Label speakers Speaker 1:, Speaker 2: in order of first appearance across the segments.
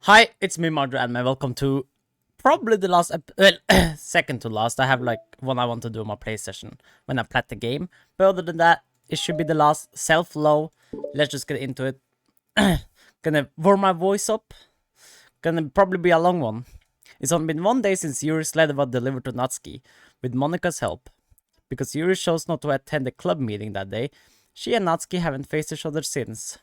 Speaker 1: Hi, it's me, MarkjurAnime. Welcome to probably the last, second to last. I have like one I want to do on my play session when I play the game. But other than that, it should be the last self-low. Let's just get into it. Gonna warm my voice up. Gonna probably be a long one. It's only been 1 day since Yuri's letter was delivered to Natsuki, with Monika's help. Because Yuri chose not to attend the club meeting that day, she and Natsuki haven't faced each other since.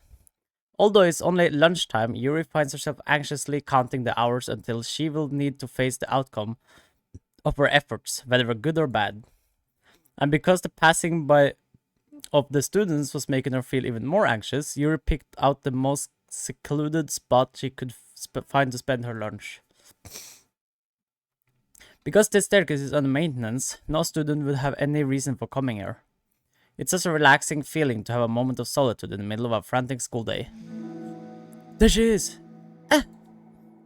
Speaker 1: Although it's only lunchtime, Yuri finds herself anxiously counting the hours until she will need to face the outcome of her efforts, whether good or bad. And because the passing by of the students was making her feel even more anxious, Yuri picked out the most secluded spot she could find to spend her lunch. Because this staircase is under maintenance, no student would have any reason for coming here. It's such a relaxing feeling to have a moment of solitude in the middle of a frantic school day. There she is!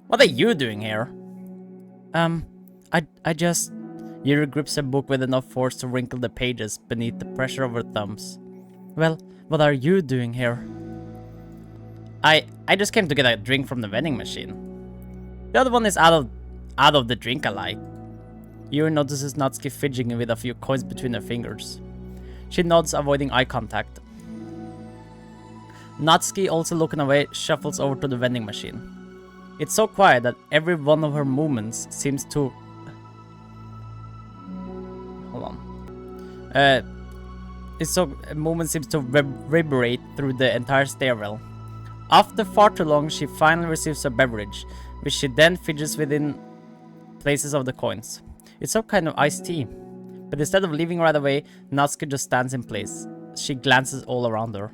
Speaker 1: What are you doing here? I just... Yuri grips her book with enough force to wrinkle the pages beneath the pressure of her thumbs. Well, what are you doing here? I just came to get a drink from the vending machine. The other one is out of the drink I like. Yuri notices Natsuki fidgeting with a few coins between her fingers. She nods, avoiding eye contact. Natsuki, also looking away, shuffles over to the vending machine. It's so quiet that every one of her movements seems to... Hold on. Movement seems to reverberate through the entire stairwell. After far too long, she finally receives a beverage, which she then fidgets within places of the coins. It's some kind of iced tea. But instead of leaving right away, Natsuki just stands in place. She glances all around her.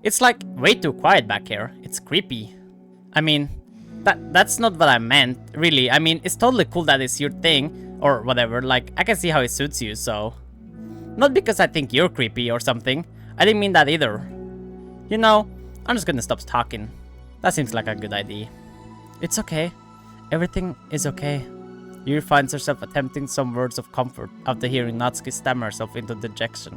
Speaker 1: It's like way too quiet back here. It's creepy. I mean, that's not what I meant, really. I mean, it's totally cool that it's your thing, or whatever. Like, I can see how it suits you, so... Not because I think you're creepy or something. I didn't mean that either. You know, I'm just gonna stop talking. That seems like a good idea. It's okay. Everything is okay. Yuri finds herself attempting some words of comfort after hearing Natsuki stammer herself into dejection.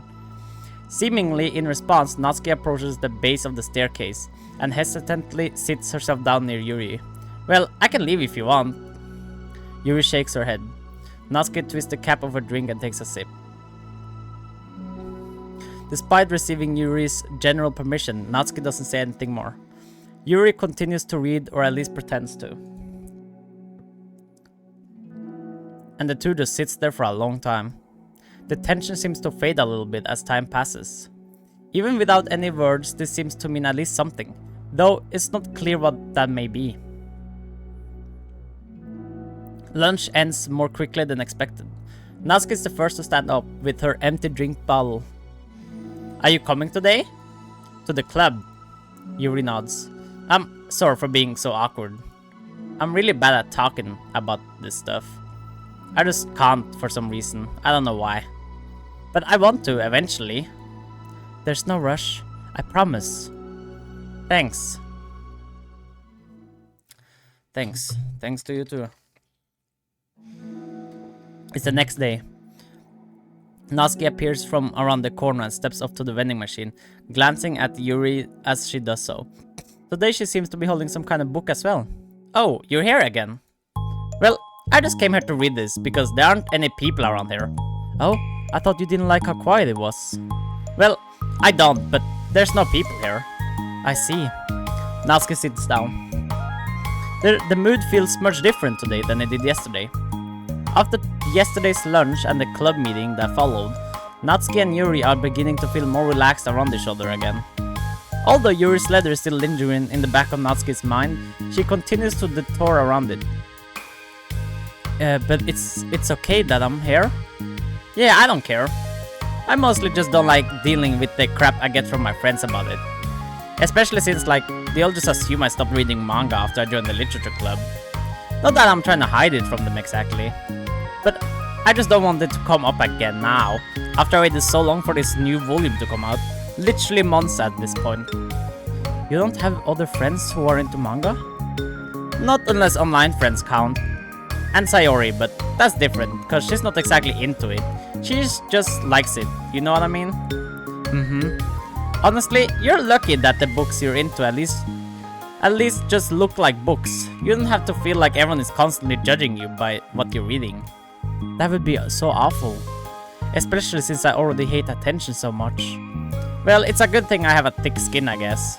Speaker 1: Seemingly in response, Natsuki approaches the base of the staircase and hesitantly sits herself down near Yuri. Well, I can leave if you want. Yuri shakes her head. Natsuki twists the cap of her drink and takes a sip. Despite receiving Yuri's general permission, Natsuki doesn't say anything more. Yuri continues to read, or at least pretends to. And the two just sits there for a long time. The tension seems to fade a little bit as time passes. Even without any words, this seems to mean at least something, though it's not clear what that may be. Lunch ends more quickly than expected. Natsuki is the first to stand up with her empty drink bottle. Are you coming today? To the club. Yuri nods. I'm sorry for being so awkward. I'm really bad at talking about this stuff. I just can't for some reason. I don't know why. But I want to eventually. There's no rush. I promise. Thanks. Thanks. Thanks to you too. It's the next day. Natsuki appears from around the corner and steps up to the vending machine, glancing at Yuri as she does so. Today she seems to be holding some kind of book as well. Oh, you're here again. Well, I just came here to read this, because there aren't any people around here. Oh, I thought you didn't like how quiet it was. Well, I don't, but there's no people here. I see. Natsuki sits down. The mood feels much different today than it did yesterday. After yesterday's lunch and the club meeting that followed, Natsuki and Yuri are beginning to feel more relaxed around each other again. Although Yuri's letter is still lingering in the back of Natsuki's mind, she continues to detour around it. But it's okay that I'm here? Yeah, I don't care. I mostly just don't like dealing with the crap I get from my friends about it. Especially since, like, they all just assume I stopped reading manga after I joined the literature club. Not that I'm trying to hide it from them exactly. But I just don't want it to come up again now, after I waited so long for this new volume to come out. Literally months at this point. You don't have other friends who are into manga? Not unless online friends count. And Sayori, but that's different, because she's not exactly into it. She just likes it, you know what I mean? Honestly, you're lucky that the books you're into at At least just look like books. You don't have to feel like everyone is constantly judging you by what you're reading. That would be so awful. Especially since I already hate attention so much. Well, it's a good thing I have a thick skin, I guess.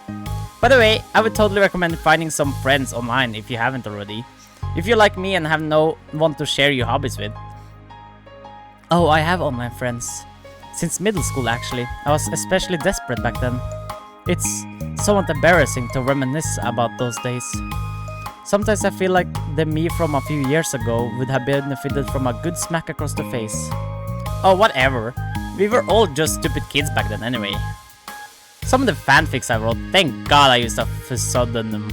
Speaker 1: By the way, I would totally recommend finding some friends online if you haven't already. If you're like me and have no one to share your hobbies with. Oh, I have online friends. Since middle school, actually. I was especially desperate back then. It's somewhat embarrassing to reminisce about those days. Sometimes I feel like the me from a few years ago would have benefited from a good smack across the face. Oh, whatever. We were all just stupid kids back then anyway. Some of the fanfics I wrote, thank god I used a pseudonym.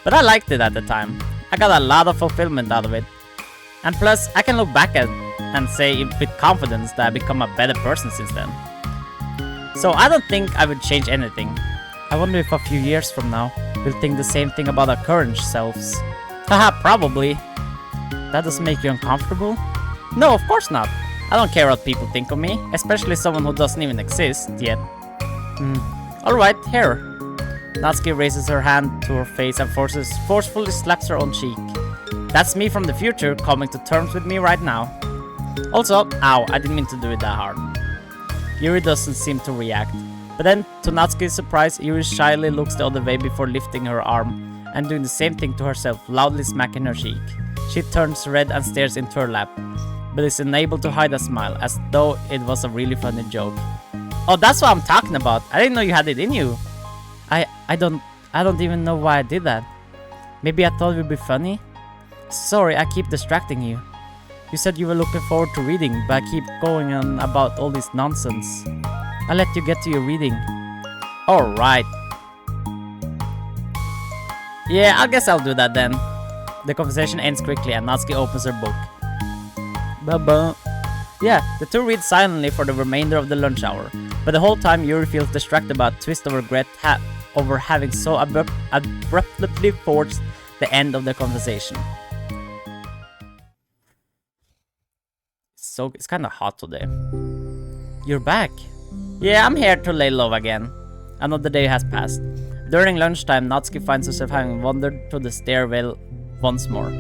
Speaker 1: But I liked it at the time. I got a lot of fulfillment out of it. And plus, I can look back at and say with confidence that I've become a better person since then. So I don't think I would change anything. I wonder if a few years from now, we'll think the same thing about our current selves. Haha, probably. That doesn't make you uncomfortable? No, of course not. I don't care what people think of me, especially someone who doesn't even exist yet. Alright, here. Natsuki raises her hand to her face and forcefully slaps her own cheek. That's me from the future coming to terms with me right now. Also, ow, I didn't mean to do it that hard. Yuri doesn't seem to react. But then, to Natsuki's surprise, Yuri shyly looks the other way before lifting her arm and doing the same thing to herself, loudly smacking her cheek. She turns red and stares into her lap, but is unable to hide a smile, as though it was a really funny joke. Oh, that's what I'm talking about. I didn't know you had it in you. I don't even know why I did that. Maybe I thought it would be funny? Sorry, I keep distracting you. You said you were looking forward to reading, but I keep going on about all this nonsense. I'll let you get to your reading. Alright. Yeah, I guess I'll do that then. The conversation ends quickly and Natsuki opens her book. Baba. Yeah, the two read silently for the remainder of the lunch hour, but the whole time Yuri feels distracted by a twist of regret over having so abruptly forced the end of the conversation. So it's kind of hot today. You're back. Yeah, I'm here to lay low again. Another day has passed. During lunchtime, Natsuki finds herself having wandered to the stairwell once more.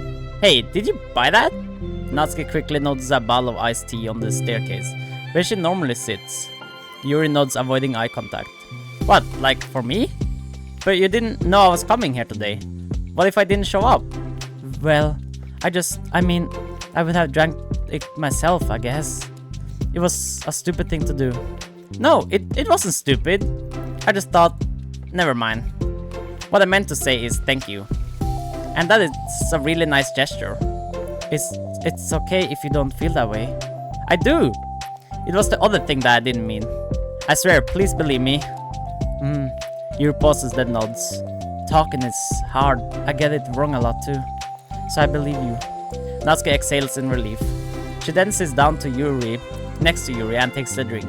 Speaker 1: Hey, did you buy that? Natsuki quickly notices a bottle of iced tea on the staircase, where she normally sits. Yuri nods, avoiding eye contact. What, like for me? But you didn't know I was coming here today. What if I didn't show up? Well, I would have drank it myself, I guess. It was a stupid thing to do. No, it wasn't stupid. I just thought, never mind. What I meant to say is thank you. And that is a really nice gesture. It's okay if you don't feel that way. I do. It was the other thing that I didn't mean. I swear, please believe me. Yuri pauses then nods. Talking is hard. I get it wrong a lot too. So I believe you. Natsuki exhales in relief. She then sits down next to Yuri and takes a drink.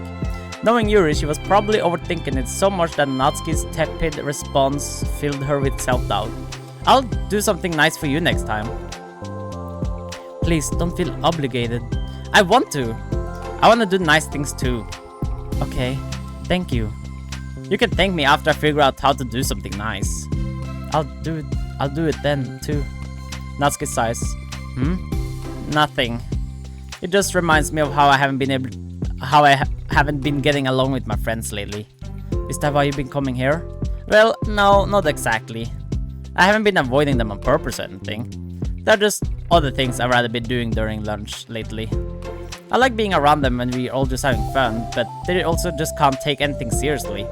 Speaker 1: Knowing Yuri, she was probably overthinking it so much that Natsuki's tepid response filled her with self-doubt. I'll do something nice for you next time. Please, don't feel obligated. I want to. I want to do nice things too. Okay, thank you. You can thank me after I figure out how to do something nice. I'll do it then too. Natsuki sighs. Nothing. It just reminds me of how I haven't been getting along with my friends lately. Is that why you've been coming here? Well, no, not exactly. I haven't been avoiding them on purpose or anything. They're just other things I'd rather be doing during lunch lately. I like being around them when we're all just having fun, but they also just can't take anything seriously.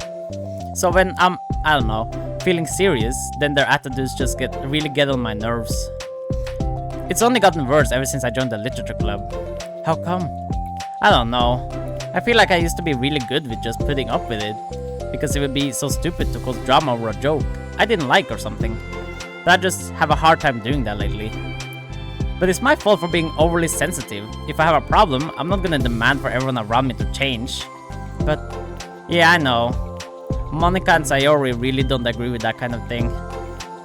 Speaker 1: So when I'm, I don't know, feeling serious, then their attitudes just really get on my nerves. It's only gotten worse ever since I joined the literature club. How come? I don't know. I feel like I used to be really good with just putting up with it, because it would be so stupid to cause drama over a joke I didn't like or something. But I just have a hard time doing that lately. But it's my fault for being overly sensitive. If I have a problem, I'm not gonna demand for everyone around me to change. But yeah, I know. Monika and Sayori really don't agree with that kind of thing.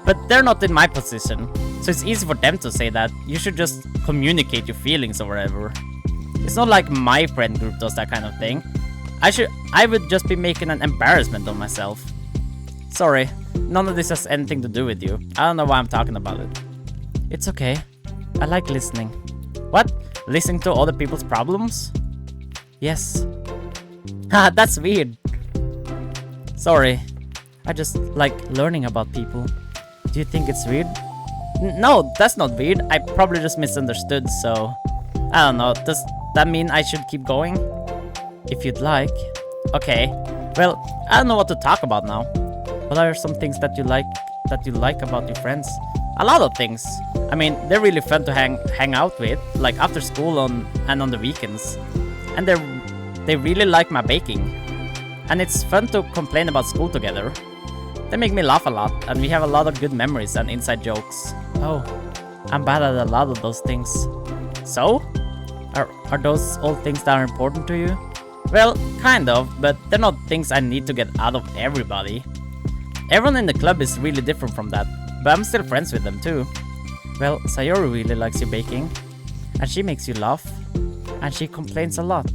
Speaker 1: But they're not in my position, so it's easy for them to say that you should just communicate your feelings or whatever. It's not like my friend group does that kind of thing. I would just be making an embarrassment of myself. Sorry, none of this has anything to do with you. I don't know why I'm talking about it. It's okay. I like listening. What? Listening to other people's problems? Yes. Haha, that's weird. Sorry. I just like learning about people. Do you think it's weird? No, that's not weird. I probably just misunderstood, so... I don't know. Does that mean I should keep going? If you'd like. Okay. Well, I don't know what to talk about now. What are some things that you like about your friends? A lot of things. I mean, they're really fun to hang out with, like after school and on the weekends. And they really like my baking. And it's fun to complain about school together. They make me laugh a lot, and we have a lot of good memories and inside jokes. Oh, I'm bad at a lot of those things. So? Are those all things that are important to you? Well, kind of, but they're not things I need to get out of everybody. Everyone in the club is really different from that, but I'm still friends with them too. Well, Sayori really likes your baking, and she makes you laugh, and she complains a lot.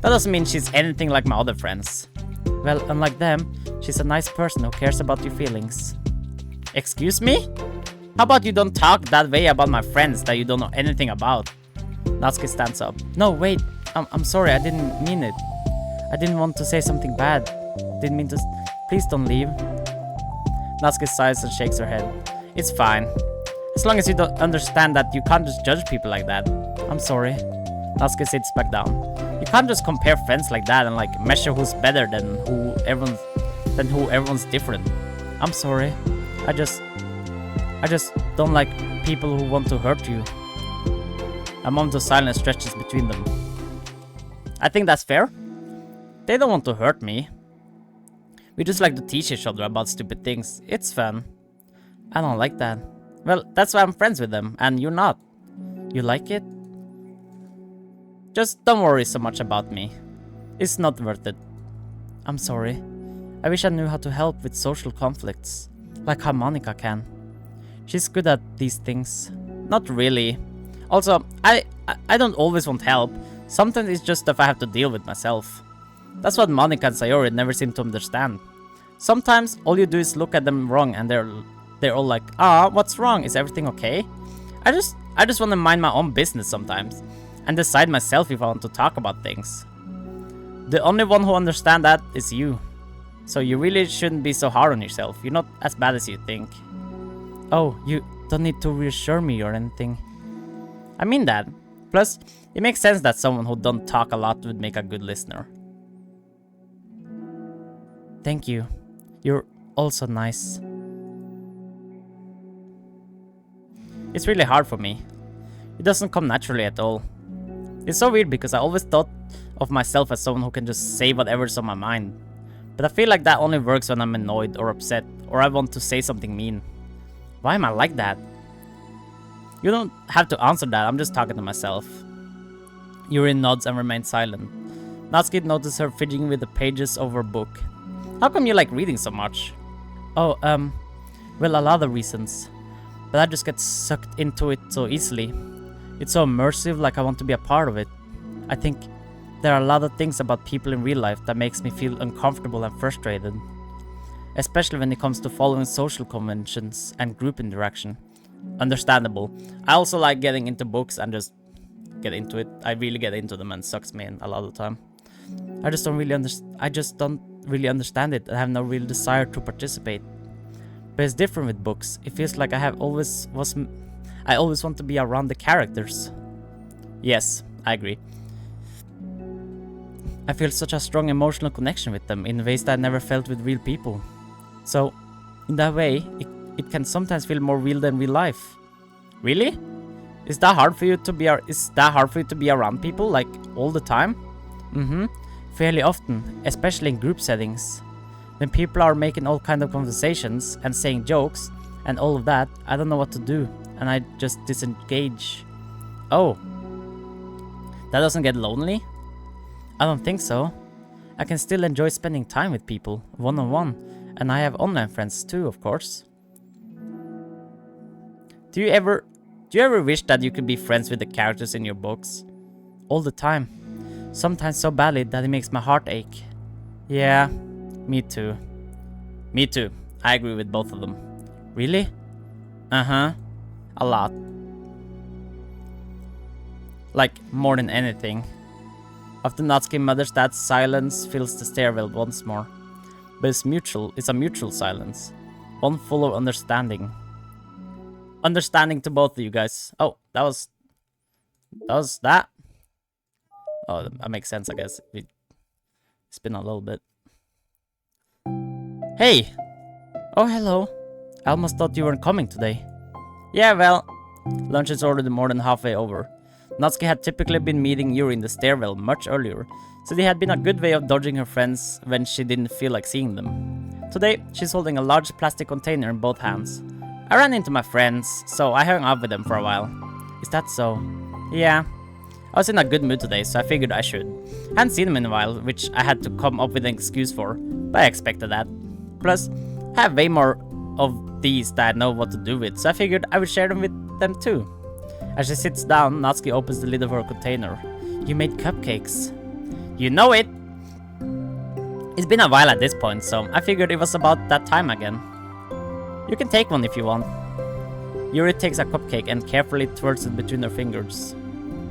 Speaker 1: That doesn't mean she's anything like my other friends. Well, unlike them, she's a nice person who cares about your feelings. Excuse me? How about you don't talk that way about my friends that you don't know anything about? Natsuki stands up. No, wait. I'm sorry, I didn't mean it. I didn't want to say something bad. Didn't mean to... Please don't leave. Natsuki sighs and shakes her head. It's fine. As long as you don't understand that you can't just judge people like that. I'm sorry. Natsuki sits back down. You can't just compare friends like that and like measure who's better than who everyone's different. I'm sorry. I just don't like people who want to hurt you. A moment of silence stretches between them. I think that's fair. They don't want to hurt me. We just like to teach each other about stupid things. It's fun. I don't like that. Well, that's why I'm friends with them, and you're not. You like it? Just don't worry so much about me. It's not worth it. I'm sorry. I wish I knew how to help with social conflicts, like how Monika can. She's good at these things. Not really. Also, I don't always want help. Sometimes it's just stuff I have to deal with myself. That's what Monika and Sayori never seem to understand. Sometimes all you do is look at them wrong and they're all like, what's wrong? Is everything okay? I just want to mind my own business sometimes and decide myself if I want to talk about things. The only one who understands that is you. So you really shouldn't be so hard on yourself. You're not as bad as you think. Oh, you don't need to reassure me or anything. I mean that. Plus, it makes sense that someone who don't talk a lot would make a good listener. Thank you. You're also nice. It's really hard for me. It doesn't come naturally at all. It's so weird because I always thought of myself as someone who can just say whatever's on my mind. But I feel like that only works when I'm annoyed or upset or I want to say something mean. Why am I like that? You don't have to answer that, I'm just talking to myself. Yuri nods and remains silent. Natsuki notices her fidgeting with the pages of her book. How come you like reading so much? Oh, well, a lot of reasons. But I just get sucked into it so easily. It's so immersive, like I want to be a part of it. I think there are a lot of things about people in real life that makes me feel uncomfortable and frustrated. Especially when it comes to following social conventions and group interaction. Understandable. I also like getting into books and just get into it. I really get into them and it sucks me in a lot of the time. I just don't really understand it and have no real desire to participate. But it's different with books. It feels like I always want to be around the characters. Yes, I agree. I feel such a strong emotional connection with them in ways that I never felt with real people. So, in that way, it can sometimes feel more real than real life. Really? Is that hard for you to be around people like all the time? Fairly often, especially in group settings. When people are making all kind of conversations and saying jokes and all of that, I don't know what to do and I just disengage. Oh. That doesn't get lonely? I don't think so. I can still enjoy spending time with people, one-on-one, and I have online friends too, of course. Do you ever wish that you could be friends with the characters in your books? All the time. Sometimes so badly that it makes my heart ache. Yeah, me too. Me too. I agree with both of them. Really? Uh-huh. A lot. Like, more than anything. After Natsuki's mother's dad's silence fills the stairwell once more. But it's a mutual silence. One full of understanding. Understanding to both of you guys. Oh, that was that. Oh, that makes sense, I guess. It's been a little bit. Hey! Oh, hello. I almost thought you weren't coming today. Yeah, well, lunch is already more than halfway over. Natsuki had typically been meeting Yuri in the stairwell much earlier, so they had been a good way of dodging her friends when she didn't feel like seeing them. Today, she's holding a large plastic container in both hands. I ran into my friends, so I hung out with them for a while. Is that so? Yeah. I was in a good mood today, so I figured I should. Hadn't seen them in a while, which I had to come up with an excuse for, but I expected that. Plus, I have way more of these that I know what to do with, so I figured I would share them with them too. As she sits down, Natsuki opens the lid of her container. You made cupcakes. You know it! It's been a while at this point, so I figured it was about that time again. You can take one if you want. Yuri takes a cupcake and carefully twirls it between her fingers.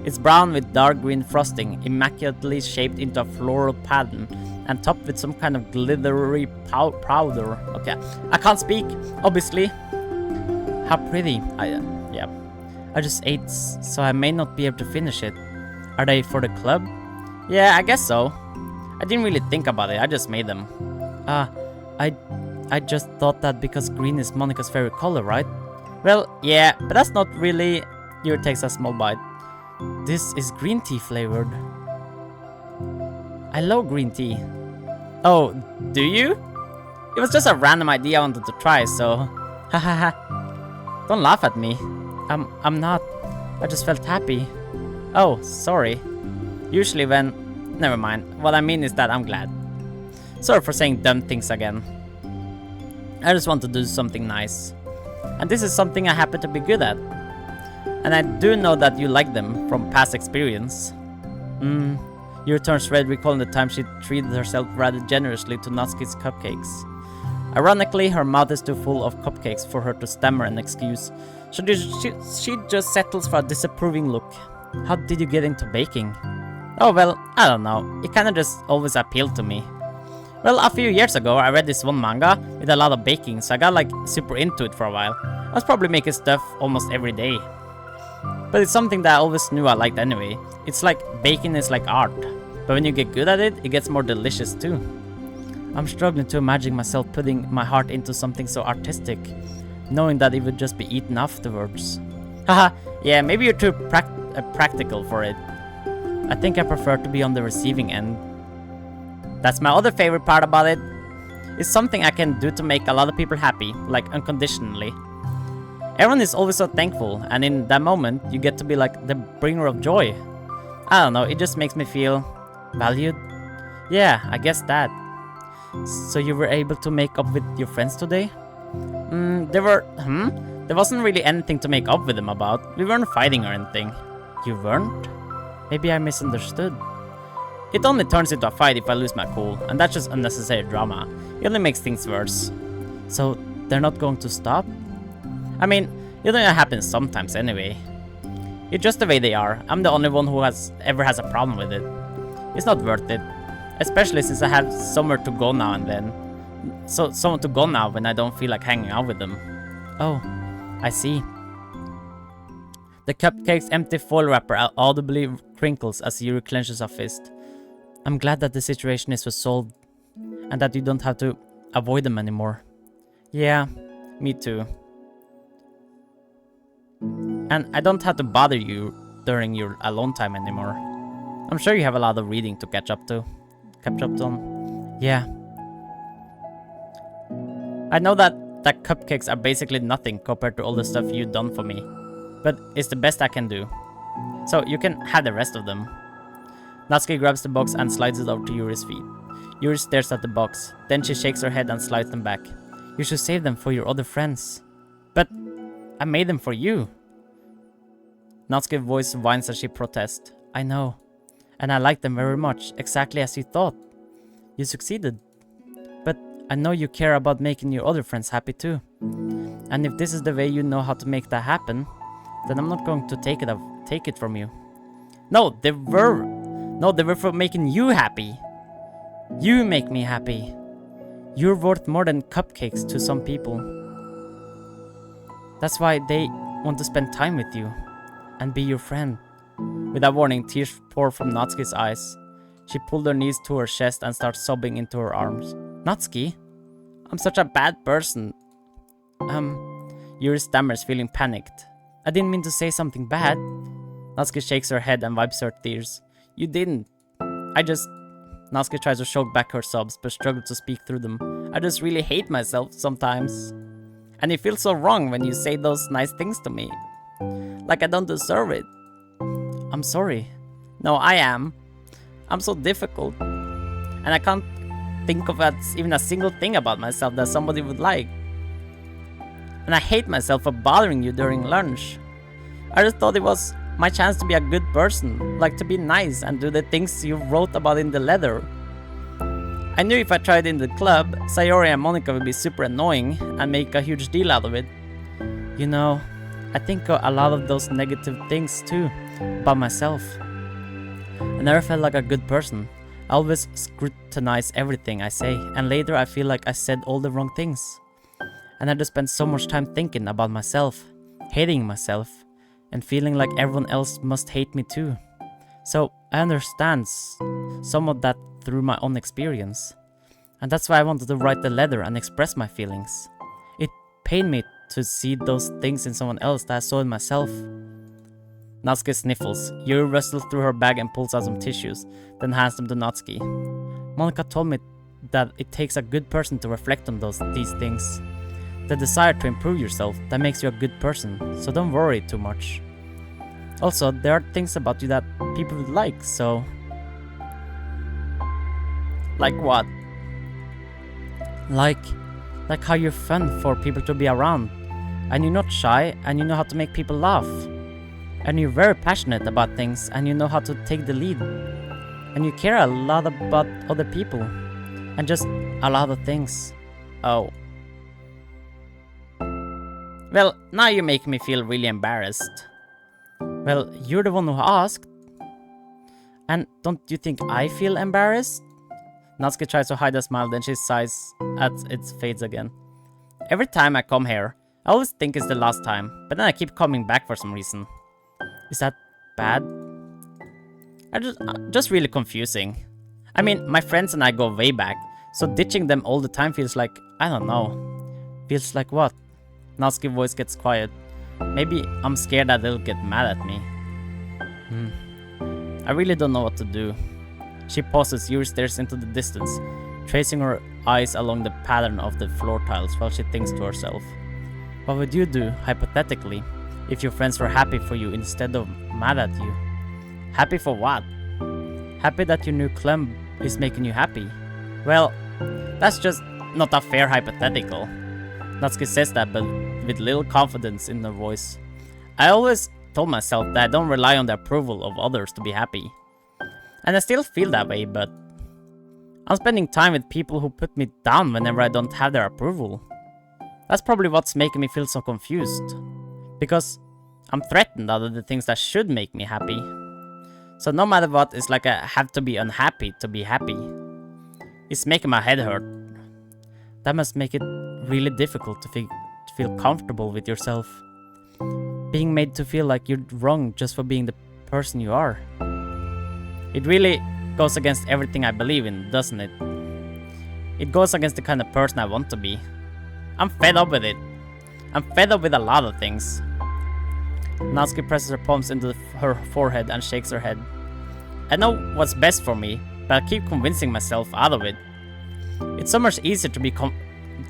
Speaker 1: It's brown with dark green frosting, immaculately shaped into a floral pattern, and topped with some kind of glittery powder. Okay, I can't speak, obviously. How pretty. Yeah. I just ate, so I may not be able to finish it. Are they for the club? Yeah, I guess so. I didn't really think about it, I just made them. I just thought that because green is Monika's favorite color, right? Well, yeah, but that's not really... Yuri takes a small bite. This is green tea flavored. I love green tea. Oh, do you? It was just a random idea I wanted to try, so... Hahaha. Don't laugh at me. I'm not. I just felt happy. Oh, sorry. Usually when... Never mind. What I mean is that I'm glad. Sorry for saying dumb things again. I just want to do something nice. And this is something I happen to be good at. And I do know that you like them from past experience. Yuri turns red, recalling the time she treated herself rather generously to Natsuki's cupcakes. Ironically, her mouth is too full of cupcakes for her to stammer an excuse, so she just settles for a disapproving look. How did you get into baking? Oh well, I don't know. It kinda just always appealed to me. Well, a few years ago, I read this one manga with a lot of baking, so I got like super into it for a while. I was probably making stuff almost every day. But it's something that I always knew I liked anyway. It's like baking is like art, but when you get good at it, it gets more delicious too. I'm struggling to imagine myself putting my heart into something so artistic, knowing that it would just be eaten afterwards. Haha, yeah, maybe you're too practical for it. I think I prefer to be on the receiving end. That's my other favorite part about it. It's something I can do to make a lot of people happy, like unconditionally. Everyone is always so thankful, and in that moment, you get to be like the bringer of joy. I don't know, it just makes me feel valued. Yeah, I guess that. So you were able to make up with your friends today? There wasn't really anything to make up with them about. We weren't fighting or anything. You weren't? Maybe I misunderstood. It only turns into a fight if I lose my cool, and that's just unnecessary drama. It only makes things worse. So, they're not going to stop? I mean, you know it happens sometimes anyway. It's just the way they are. I'm the only one who ever has a problem with it. It's not worth it. Especially since I have somewhere to go now and then. So, someone to go now when I don't feel like hanging out with them. Oh, I see. The cupcake's empty foil wrapper audibly crinkles as Yuri clenches her fist. I'm glad that the situation is resolved, and that you don't have to avoid them anymore. Yeah, me too. And I don't have to bother you during your alone time anymore. I'm sure you have a lot of reading to catch up on. Yeah. I know that cupcakes are basically nothing compared to all the stuff you've done for me, but it's the best I can do. So you can have the rest of them. Natsuki grabs the box and slides it over to Yuri's feet. Yuri stares at the box, then she shakes her head and slides them back. You should save them for your other friends. But I made them for you. Natsuki's voice whines as she protests. I know. And I like them very much, exactly as you thought. You succeeded. But I know you care about making your other friends happy too. And if this is the way you know how to make that happen, then I'm not going to take it from you. No, they were for making you happy. You make me happy. You're worth more than cupcakes to some people. That's why they want to spend time with you and be your friend. Without warning, tears pour from Natsuki's eyes. She pulled her knees to her chest and started sobbing into her arms. Natsuki, I'm such a bad person. Yuri stammers, feeling panicked. I didn't mean to say something bad. Natsuki shakes her head and wipes her tears. You didn't. Natsuki tries to choke back her sobs, but struggles to speak through them. I just really hate myself sometimes. And it feels so wrong when you say those nice things to me. Like I don't deserve it. I'm sorry. No, I am. I'm so difficult. And I can't think of even a single thing about myself that somebody would like. And I hate myself for bothering you during lunch. I just thought it was my chance to be a good person, like to be nice and do the things you wrote about in the letter. I knew if I tried in the club, Sayori and Monika would be super annoying and make a huge deal out of it. You know, I think a lot of those negative things too, about myself. I never felt like a good person. I always scrutinize everything I say, and later I feel like I said all the wrong things. And I just spent so much time thinking about myself, hating myself, and feeling like everyone else must hate me too. So I understand some of that through my own experience. And that's why I wanted to write the letter and express my feelings. It pained me to see those things in someone else that I saw in myself. Natsuki sniffles. Yuri wrestles through her bag and pulls out some tissues, then hands them to Natsuki. Monika told me that it takes a good person to reflect on these things. The desire to improve yourself, that makes you a good person, so don't worry too much. Also, there are things about you that people would like, so... Like what? Like how you're fun for people to be around. And you're not shy, and you know how to make people laugh. And you're very passionate about things, and you know how to take the lead. And you care a lot about other people. And just a lot of things. Oh. Well, now you make me feel really embarrassed. Well, you're the one who asked. And don't you think I feel embarrassed? Natsuki tries to hide a smile, then she sighs as it fades again. Every time I come here, I always think it's the last time, but then I keep coming back for some reason. Is that bad? Just really confusing. I mean, my friends and I go way back, so ditching them all the time feels like, I don't know. Feels like what? Natsuki's voice gets quiet. Maybe I'm scared that they'll get mad at me. I really don't know what to do. She pauses. Yuri stares into the distance, tracing her eyes along the pattern of the floor tiles while she thinks to herself. What would you do, hypothetically, if your friends were happy for you instead of mad at you? Happy for what? Happy that your new club is making you happy? Well, that's just not a fair hypothetical. Natsuki says that, but with little confidence in her voice. I always told myself that I don't rely on the approval of others to be happy. And I still feel that way, but I'm spending time with people who put me down whenever I don't have their approval. That's probably what's making me feel so confused. Because I'm threatened out of the things that should make me happy. So no matter what, it's like I have to be unhappy to be happy. It's making my head hurt. That must make it really difficult to feel comfortable with yourself. Being made to feel like you're wrong just for being the person you are. It really goes against everything I believe in, doesn't it? It goes against the kind of person I want to be. I'm fed up with it. I'm fed up with a lot of things. Natsuki presses her palms into her forehead and shakes her head. I know what's best for me, but I keep convincing myself out of it. It's so much easier to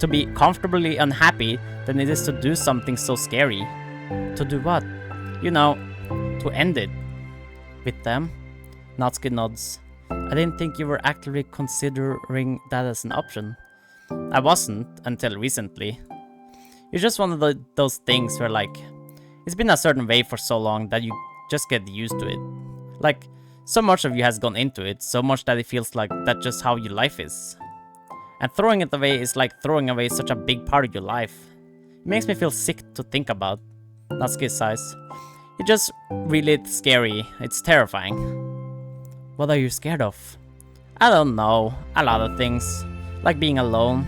Speaker 1: be comfortably unhappy than it is to do something so scary. To do what? You know, to end it. With them? Natsuki nods. I didn't think you were actively considering that as an option. I wasn't, until recently. It's just one of those things where, like, it's been a certain way for so long that you just get used to it. Like, so much of you has gone into it, so much that it feels like that's just how your life is. And throwing it away is like throwing away such a big part of your life. It makes me feel sick to think about. Natsuki sighs. It's just really scary. It's terrifying. What are you scared of? I don't know. A lot of things. Like being alone.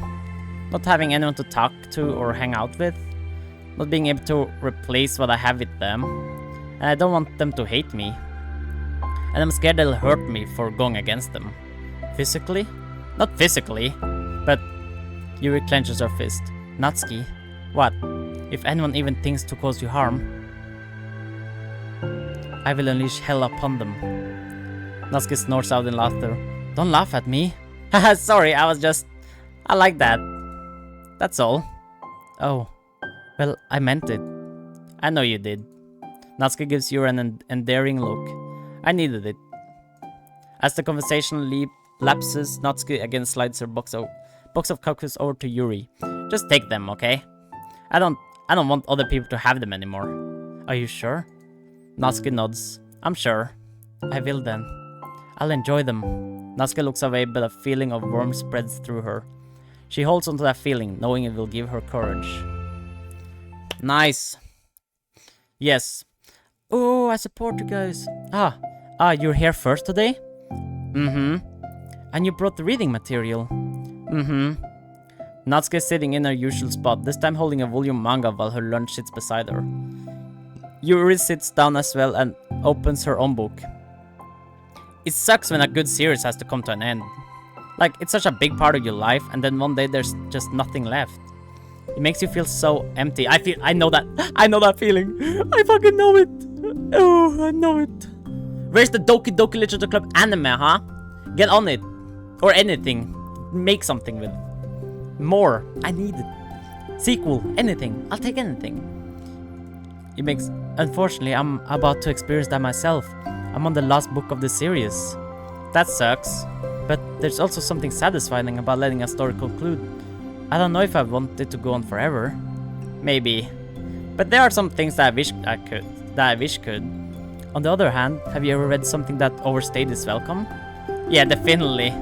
Speaker 1: Not having anyone to talk to or hang out with. Not being able to replace what I have with them. And I don't want them to hate me. And I'm scared they'll hurt me for going against them. Physically? Not physically, but Yuri clenches her fist. Natsuki, what? If anyone even thinks to cause you harm, I will unleash hell upon them. Natsuki snorts out in laughter. Don't laugh at me. Haha, sorry, I like that. That's all. Oh, well, I meant it. I know you did. Natsuki gives Yuri an endearing look. I needed it. As the conversation lapses, Natsuki again slides her box of cookies over to Yuri. Just take them, okay? I don't want other people to have them anymore. Are you sure? Natsuki nods. I'm sure. I will then. I'll enjoy them. Natsuki looks away, but a feeling of warmth spreads through her. She holds onto that feeling, knowing it will give her courage. Nice. Yes. Oh, I support you guys. You're here first today? Mm-hmm. And you brought the reading material? Mm-hmm. Natsuki is sitting in her usual spot, this time holding a volume manga while her lunch sits beside her. Yuri sits down as well and opens her own book. It sucks when a good series has to come to an end. Like, it's such a big part of your life, and then one day there's just nothing left. It makes you feel so empty. I know that feeling. I fucking know it. Oh, I know it. Where's the Doki Doki Literature Club anime, huh? Get on it. Or anything. Make something with it. More. I need it. Sequel. Anything. I'll take anything. Unfortunately, I'm about to experience that myself. I'm on the last book of the series. That sucks. But there's also something satisfying about letting a story conclude. I don't know if I want it to go on forever. Maybe. But there are some things that I wish could. On the other hand, have you ever read something that overstayed its welcome? Yeah, definitely.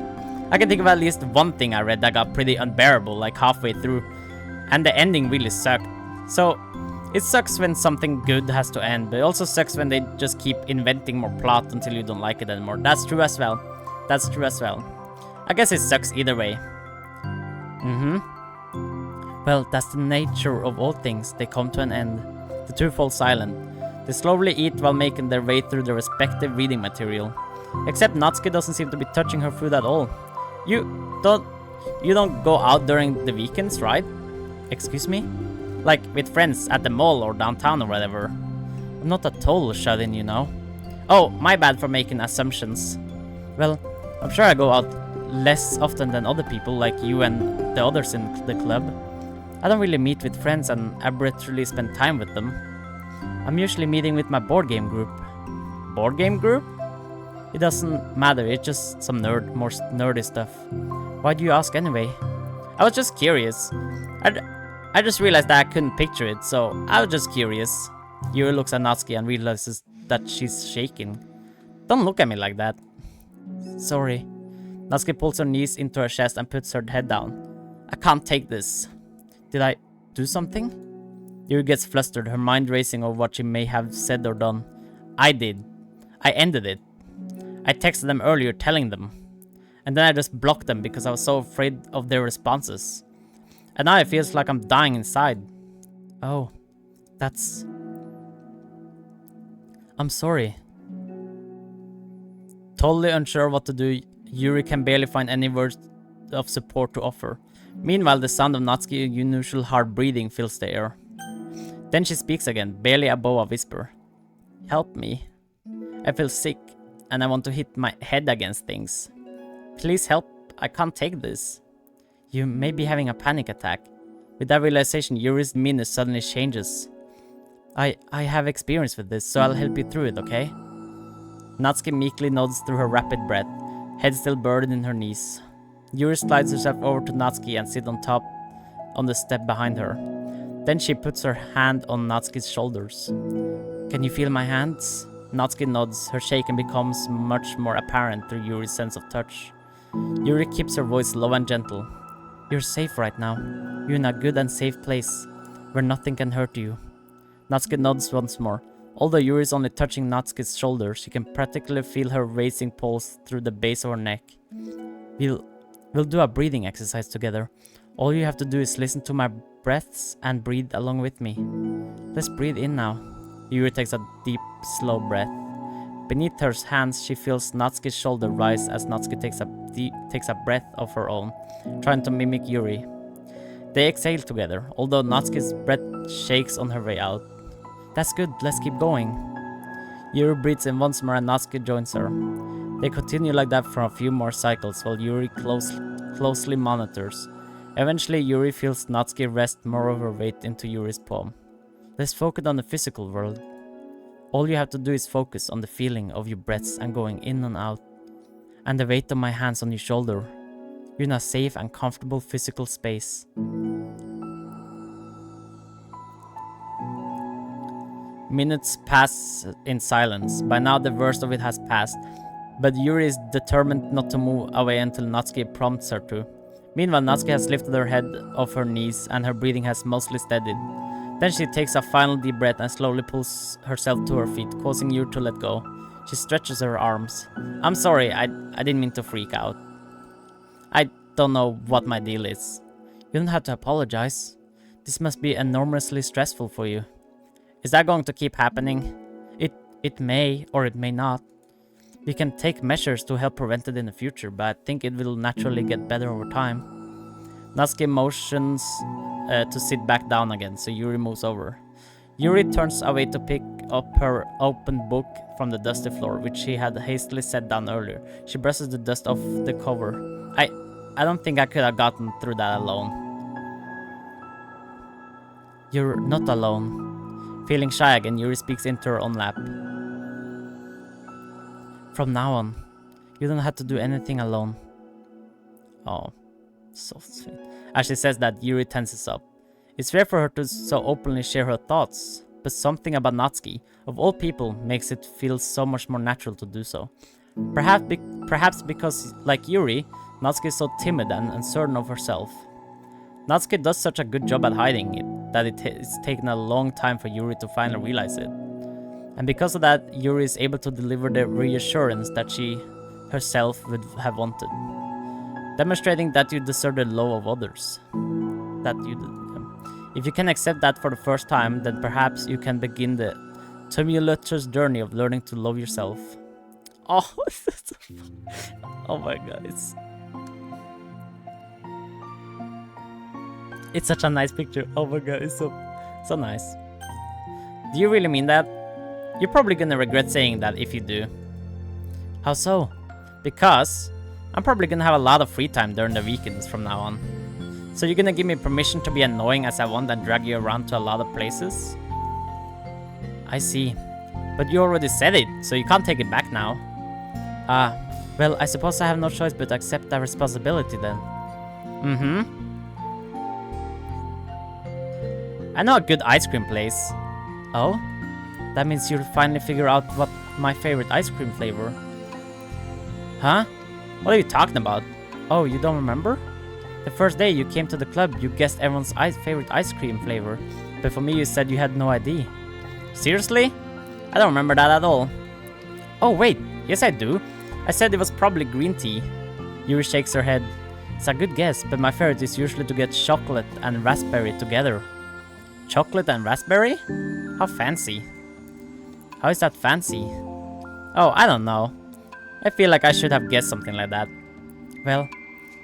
Speaker 1: I can think of at least one thing I read that got pretty unbearable like halfway through. And the ending really sucked. So, it sucks when something good has to end, but it also sucks when they just keep inventing more plot until you don't like it anymore. That's true as well. I guess it sucks either way. Well, that's the nature of all things. They come to an end. The two fall silent. They slowly eat while making their way through their respective reading material. Except Natsuki doesn't seem to be touching her food at all. You don't go out during the weekends, right? Excuse me? Like with friends at the mall or downtown or whatever. I'm not a total shut-in, you know. Oh, my bad for making assumptions. Well, I'm sure I go out less often than other people like you and the others in the club. I don't really meet with friends and arbitrarily spend time with them. I'm usually meeting with my board game group. Board game group? It doesn't matter, it's just some more nerdy stuff. Why do you ask anyway? I was just curious. I just realized that I couldn't picture it, so I was just curious. Yuri looks at Natsuki and realizes that she's shaking. Don't look at me like that. Sorry. Natsuki pulls her knees into her chest and puts her head down. I can't take this. Did I do something? Yuri gets flustered, her mind racing over what she may have said or done. I did. I ended it. I texted them earlier telling them. And then I just blocked them because I was so afraid of their responses. And now it feels like I'm dying inside. Oh, that's... I'm sorry. Totally unsure what to do, Yuri can barely find any words of support to offer. Meanwhile, the sound of Natsuki's unusual hard breathing fills the air. Then she speaks again, barely above a whisper. Help me. I feel sick, and I want to hit my head against things. Please help, I can't take this. You may be having a panic attack. With that realization, Yuri's demeanor suddenly changes. I have experience with this, so I'll help you through it, okay? Natsuki meekly nods through her rapid breath, head still buried in her knees. Yuri slides herself over to Natsuki and sits on the step behind her. Then she puts her hand on Natsuki's shoulders. Can you feel my hands? Natsuki nods, her shaking becomes much more apparent through Yuri's sense of touch. Yuri keeps her voice low and gentle. You're safe right now. You're in a good and safe place, where nothing can hurt you. Natsuki nods once more. Although Yuri is only touching Natsuki's shoulder, she can practically feel her racing pulse through the base of her neck. We'll do a breathing exercise together. All you have to do is listen to my breaths and breathe along with me. Let's breathe in now. Yuri takes a deep, slow breath. Beneath her hands, she feels Natsuki's shoulder rise as Natsuki takes a breath of her own, trying to mimic Yuri. They exhale together, although Natsuki's breath shakes on her way out. That's good, let's keep going. Yuri breathes in once more and Natsuki joins her. They continue like that for a few more cycles while Yuri closely monitors. Eventually, Yuri feels Natsuki rest more of her weight into Yuri's palm. Let's focus on the physical world. All you have to do is focus on the feeling of your breaths and going in and out, and the weight of my hands on your shoulder. You're in a safe and comfortable physical space. Minutes pass in silence. By now the worst of it has passed, but Yuri is determined not to move away until Natsuki prompts her to. Meanwhile, Natsuki has lifted her head off her knees and her breathing has mostly steadied. Then she takes a final deep breath and slowly pulls herself to her feet, causing Yuri to let go. She stretches her arms. I'm sorry, I didn't mean to freak out. I don't know what my deal is. You don't have to apologize. This must be enormously stressful for you. Is that going to keep happening? It may or it may not. We can take measures to help prevent it in the future, but I think it will naturally get better over time. Natsuki motions to sit back down again, so Yuri moves over. Yuri turns away to pick up her open book from the dusty floor, which she had hastily set down earlier. She brushes the dust off the cover. I don't think I could have gotten through that alone. You're not alone. Feeling shy again, Yuri speaks into her own lap. From now on, you don't have to do anything alone. Oh, so sweet. As she says that, Yuri tenses up. It's rare for her to so openly share her thoughts, but something about Natsuki, of all people, makes it feel so much more natural to do so. Perhaps because, like Yuri, Natsuki is so timid and uncertain of herself. Natsuki does such a good job at hiding it that it's taken a long time for Yuri to finally realize it. And because of that, Yuri is able to deliver the reassurance that she herself would have wanted. Demonstrating that you deserve the love of others. If you can accept that for the first time, then perhaps you can begin the tumultuous journey of learning to love yourself. Oh, oh my god, it's such a nice picture. Oh my god, it's so nice. Do you really mean that? You're probably gonna regret saying that if you do. How so? Because I'm probably gonna have a lot of free time during the weekends from now on. So you're gonna give me permission to be annoying as I want and drag you around to a lot of places? I see. But you already said it, so you can't take it back now. Well, I suppose I have no choice but to accept that responsibility then. I know a good ice cream place. Oh? That means you'll finally figure out what my favorite ice cream flavor. Huh? What are you talking about? Oh, you don't remember? The first day you came to the club, you guessed everyone's favorite ice cream flavor. But for me, you said you had no idea. Seriously? I don't remember that at all. Oh wait, yes I do. I said it was probably green tea. Yuri shakes her head. It's a good guess, but my favorite is usually to get chocolate and raspberry together. Chocolate and raspberry? How fancy. How is that fancy? Oh, I don't know. I feel like I should have guessed something like that. Well,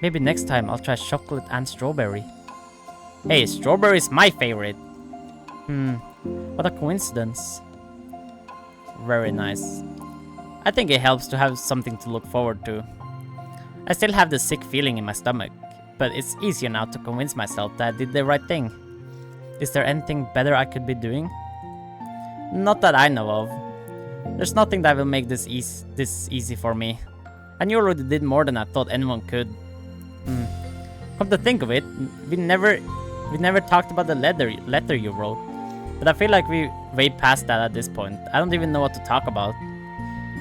Speaker 1: maybe next time I'll try chocolate and strawberry. Hey, strawberry is my favorite. What a coincidence. Very nice. I think it helps to have something to look forward to. I still have the sick feeling in my stomach, but it's easier now to convince myself that I did the right thing. Is there anything better I could be doing? Not that I know of. There's nothing that will make this easy for me. And you already did more than I thought anyone could. Come to think of it, we never talked about the letter you wrote. But I feel like we way past that at this point. I don't even know what to talk about.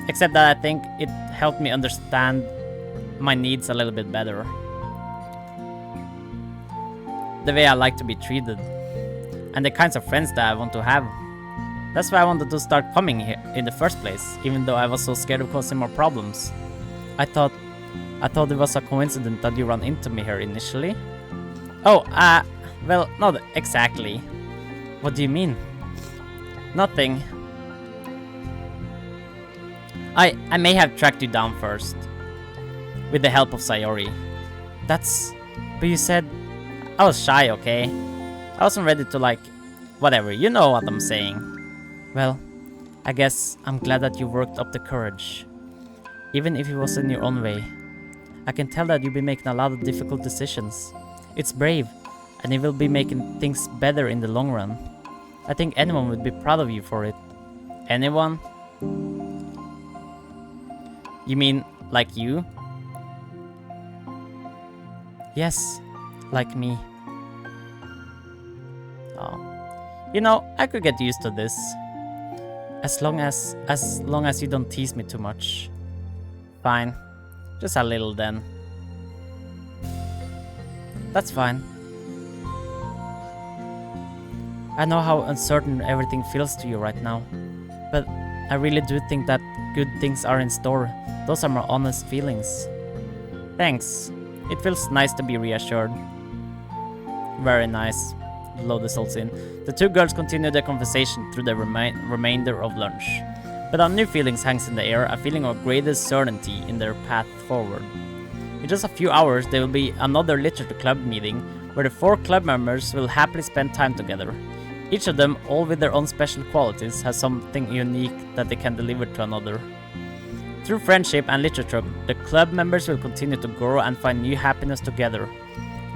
Speaker 1: Except that I think it helped me understand my needs a little bit better. the way I like to be treated. And the kinds of friends that I want to have. That's why I wanted to start coming here in the first place, even though I was so scared of causing more problems. I thought it was a coincidence that you ran into me here initially. Oh, well, not exactly. What do you mean? Nothing. I may have tracked you down first. With the help of Sayori. But you said... I was shy, okay? I wasn't ready to like... Whatever, you know what I'm saying. Well, I guess I'm glad that you worked up the courage. Even if it was in your own way. I can tell that you'll be making a lot of difficult decisions. It's brave, and it will be making things better in the long run. I think anyone would be proud of you for it. Anyone? You mean, like you? Yes, like me. Oh. You know, I could get used to this. As long as you don't tease me too much. Fine. Just a little then. That's fine. I know how uncertain everything feels to you right now. But I really do think that good things are in store. Those are my honest feelings. Thanks. It feels nice to be reassured. Very nice. Load the salts in. The two girls continue their conversation through the remainder of lunch. But a new feeling hangs in the air, a feeling of greater certainty in their path forward. In just a few hours, there will be another literature club meeting where the 4 club members will happily spend time together. Each of them, all with their own special qualities, has something unique that they can deliver to another. Through friendship and literature, the club members will continue to grow and find new happiness together.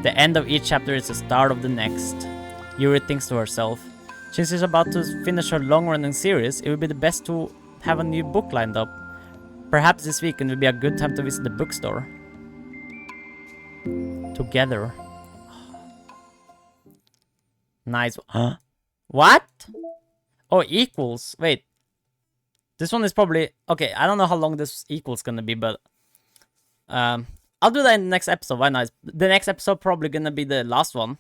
Speaker 1: The end of each chapter is the start of the next. Yuri thinks to herself, since she's about to finish her long-running series, it would be the best to have a new book lined up. Perhaps this weekend will be a good time to visit the bookstore. Together. Nice. Huh? What? Oh, equals. Wait. This one is probably... Okay, I don't know how long this equals gonna be, but... I'll do that in the next episode. Why not? The next episode probably gonna be the last one.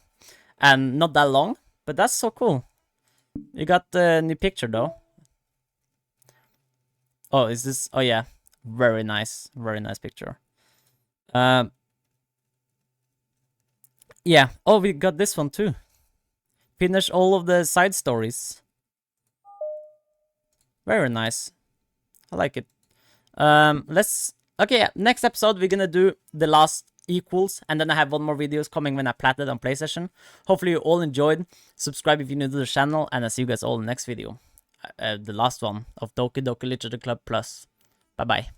Speaker 1: And not that long. But that's so cool. You got the new picture, though. Oh, is this... Oh, yeah. Very nice. Very nice picture. Yeah. Oh, we got this one, too. Finish all of the side stories. Very nice. I like it. Okay, next episode we're gonna do the last equals, and then I have one more videos coming when I plot it on PlayStation. Hopefully you all enjoyed. Subscribe if you're new to the channel, and I'll see you guys all in the next video. The last one of Doki Doki Literature Club Plus. Bye bye.